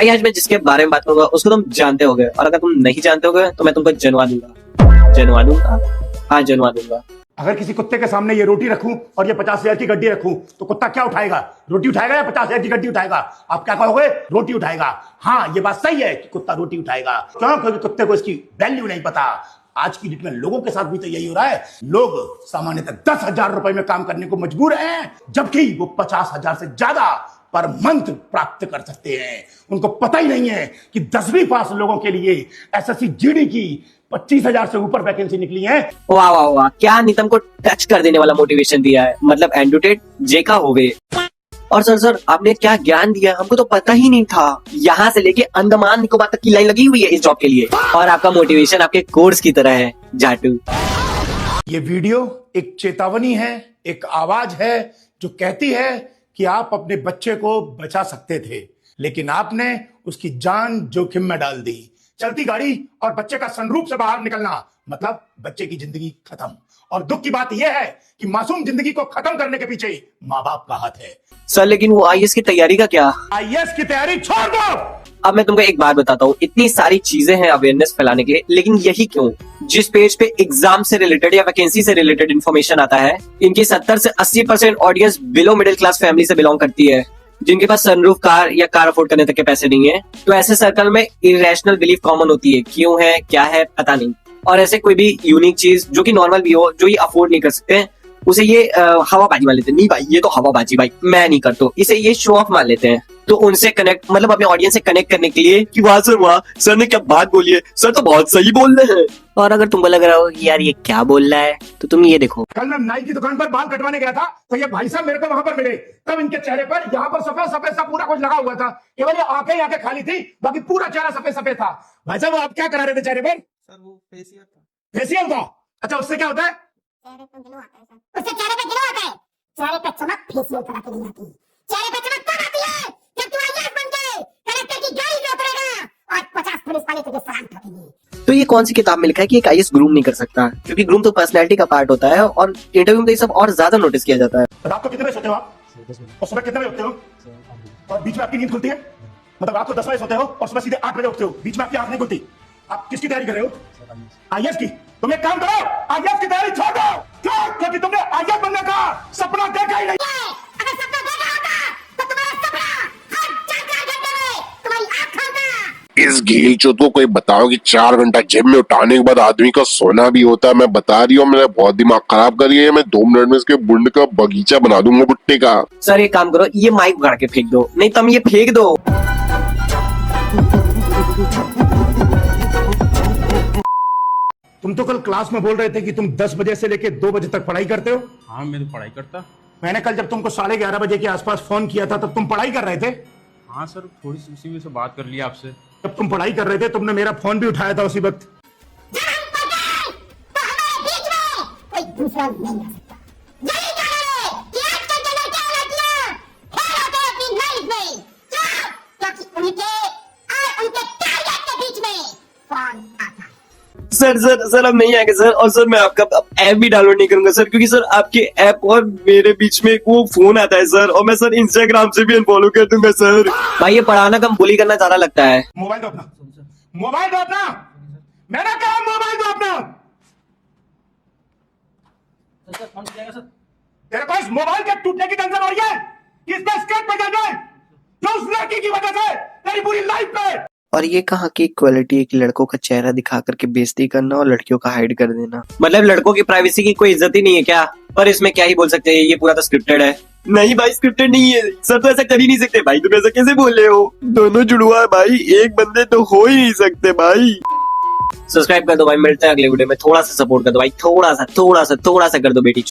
भाई आज मैं जिसके बारे में बात करूंगा उसको तुम जानते होगे, और अगर तुम नहीं जानते होगे तो मैं तुमको जनवा दूंगा। जनवा दूंगा, हाँ जनवा दूंगा। अगर किसी कुत्ते के सामने ये रोटी रखूं और ये 50,000 की गड्डी रखूं तो कुत्ता क्या उठाएगा? रोटी उठाएगा या 50,000 की गड्डी उठाएगा? आप क्या कहोगे? रोटी उठाएगा। हाँ, ये बात सही है कि कुत्ता रोटी उठाएगा। क्यों? क्योंकि कुत्ते को इसकी वैल्यू नहीं पता। आज की डेट में लोगों के साथ भी तो यही हो रहा है। लोग सामान्यतः 10,000 रुपए में काम करने को मजबूर हैं, जबकि वो 50,000 से ज्यादा पर मंथ प्राप्त कर सकते हैं। उनको पता ही नहीं है कि 10वीं पास लोगों के लिए एसएससी जीडी की 25,000 से ऊपर वैकेंसी निकली है। वाह वाह वाह, क्या नितम को टच कर देने वाला मोटिवेशन दिया है। मतलब एंडुटेड जेका होवे। और सर आपने क्या ज्ञान दिया, हमको तो पता ही नहीं था। यहाँ से लेके अंडमान निकोबार तक की लाइन लगी हुई है इस जॉब के लिए, और आपका मोटिवेशन आपके कोर्स की तरह है जाटू। ये वीडियो एक चेतावनी है, एक आवाज है जो कहती है कि आप अपने बच्चे को बचा सकते थे, लेकिन आपने उसकी जान जोखिम में डाल दी। चलती गाड़ी और बच्चे का सनरूफ से बाहर निकलना मतलब बच्चे की जिंदगी खत्म। और दुख की बात यह है कि मासूम जिंदगी को खत्म करने के पीछे माँ बाप का हाथ है। सर लेकिन वो आईएएस की तैयारी का क्या? आईएएस की तैयारी छोड़ दो। अब मैं तुमको एक बात बताता हूँ, इतनी सारी चीजें हैं अवेयरनेस फैलाने के लिए, लेकिन यही क्यों? जिस पेज पे एग्जाम से रिलेटेड या वैकेंसी से रिलेटेड इन्फॉर्मेशन आता है, इनकी 70 से 80% audience below middle class family से बिलोंग करती है, जिनके पास सनरूफ कार या कार अफोर्ड करने तक के पैसे नहीं है। तो ऐसे सर्कल में इरेशनल बिलीफ कॉमन होती है। क्यों है, क्या है, पता नहीं। और ऐसे कोई भी यूनिक चीज जो कि नॉर्मल भी हो, जो ये अफोर्ड नहीं कर सकते, उसे ये हवाबाजी मान लेते हैं। नहीं भाई, ये तो हवाबाजी भाई, मैं नहीं करता। इसे ये शो ऑफ मान लेते हैं। तो उनसे कनेक्ट, मतलब अपने ऑडियंस से कनेक्ट करने के लिए कि वाह सर ने क्या बात बोली है, सर तो बहुत सही बोल रहे हैं। और अगर तुमको लग रहा हो कि यार ये क्या बोल रहा है, तो तुम ये देखो। कल मैं नाई की दुकान पर बाल कटवाने गया था तो ये भाई साहब मेरे को वहां पर मिले। तब इनके चेहरे पर यहाँ पर सफेद सफेद सा पूरा कुछ लगा हुआ था। केवल ये आंखें खाली थी, बाकी पूरा चेहरा सफेद सफेद था। भाई साहब आप क्या करा रहे थे चेहरे पर? सर वो फेशियल था। फेशियल था? अच्छा, उससे क्या होता है? चेहरे पे ग्लो आता है सर। उससे चेहरे पे ग्लो आता है। चेहरे पे चमक फेशियल करा के नहीं आती। चेहरे पे चमक तब आती है जब तू आईएएस बन के कलेक्टर की गाड़ी से उतरेगा और 50 पुलिस वाले तुझे सलाम ठोकेंगे। तो ये कौन सी किताब में लिखा है कि एक आईएएस ग्रूम नहीं कर सकता? क्योंकि ग्रूम तो पर्सनैलिटी का पार्ट होता है, और इंटरव्यू में तो ये सब और ज्यादा नोटिस किया जाता है। रात को कितने बजे सोते हो आप? और सुबह कितने बजे उठते हो? और बीच में आपकी नींद खुलती है? मतलब रात को 10 बजे सोते हो और सुबह सीधे 8 बजे उठते हो, बीच में आपकी आंख नहीं खुलती। आप किसकी तैयारी कर रहे हो? आईएएस की। तुम एक काम करो, आईएएस की तैयारी छोड़ दो। क्यों? क्योंकि तुमने आईएएस बनने का सपना देखा ही नहीं। अगर सपना देखा होता तो तुम्हारा सपना हर 4-4 घंटे में तुम्हारी आंख खोलता। इस घेल चोत को कोई बताओ कि 4 घंटा जिम में उठाने के बाद आदमी का सोना भी होता है। मैं बता रही हूँ, मेरा बहुत दिमाग खराब करी है। मैं 2 मिनट में इसके बुंड का बगीचा बना दूंगा भुट्टे का। सर एक काम करो, ये माइक उखाड़ के फेंक दो। नहीं तुम ये फेंक दो। तुम तो कल क्लास में बोल रहे थे कि तुम 10 बजे से लेके 2 बजे तक पढ़ाई करते हो। हाँ मैं तो पढ़ाई करता। मैंने कल जब तुमको 11:30 बजे के आसपास फोन किया था तब तुम पढ़ाई कर रहे थे। हाँ सर, थोड़ी सी उसी में से बात कर लिया आपसे। जब तुम पढ़ाई कर रहे थे तुमने मेरा फोन भी उठाया था उसी वक्त। जब हम पढ़ते तो हमारे बीच में कोई दूसरा नहीं आ सकता। यही कारण है कि आजकल के लड़के और लड़कियां फेल होते हैं अपनी लाइफ में। क्यों? क्योंकि उनके और उनके टारगेट के बीच में फोन आता है। सर अब नहीं आएगा सर। और सर मैं आपका ऐप भी डाउनलोड नहीं करूंगा सर, क्योंकि सर आपके ऐप और मेरे बीच में वो फोन आता है सर, और मैं सर इंस्टाग्राम से भी अनफॉलो कर दूंगा सर। भाई ये पढ़ाना कम, बुली करना ज्यादा लगता है। मोबाइल दो अपना, मोबाइल दो अपना। मैंने कहा मोबाइल दो अपना। तेरे पास मोबाइल के टूटने की टेंशन हो रही है? किसने स्केट पे जाए जो उस लड़की की वजह से तेरी पूरी लाइफ पे। और ये कहाँ की इक्वालिटी है कि लड़कों का चेहरा दिखा करके बेइज्जती करना और लड़कियों का हाइड कर देना? मतलब लड़कों की प्राइवेसी की कोई इज्जत ही नहीं है क्या? पर इसमें क्या ही बोल सकते हैं, ये पूरा तो स्क्रिप्टेड है। नहीं भाई स्क्रिप्टेड नहीं है सर, तो ऐसा कर ही नहीं सकते भाई। तुम ऐसा कैसे बोल रहे हो? दोनों जुड़वा है भाई, एक बंदे तो हो ही नहीं सकते भाई। सब्सक्राइब कर दो भाई, मिलते हैं अगले वीडियो में। थोड़ा सा सपोर्ट कर दो भाई, थोड़ा सा कर दो बेटी।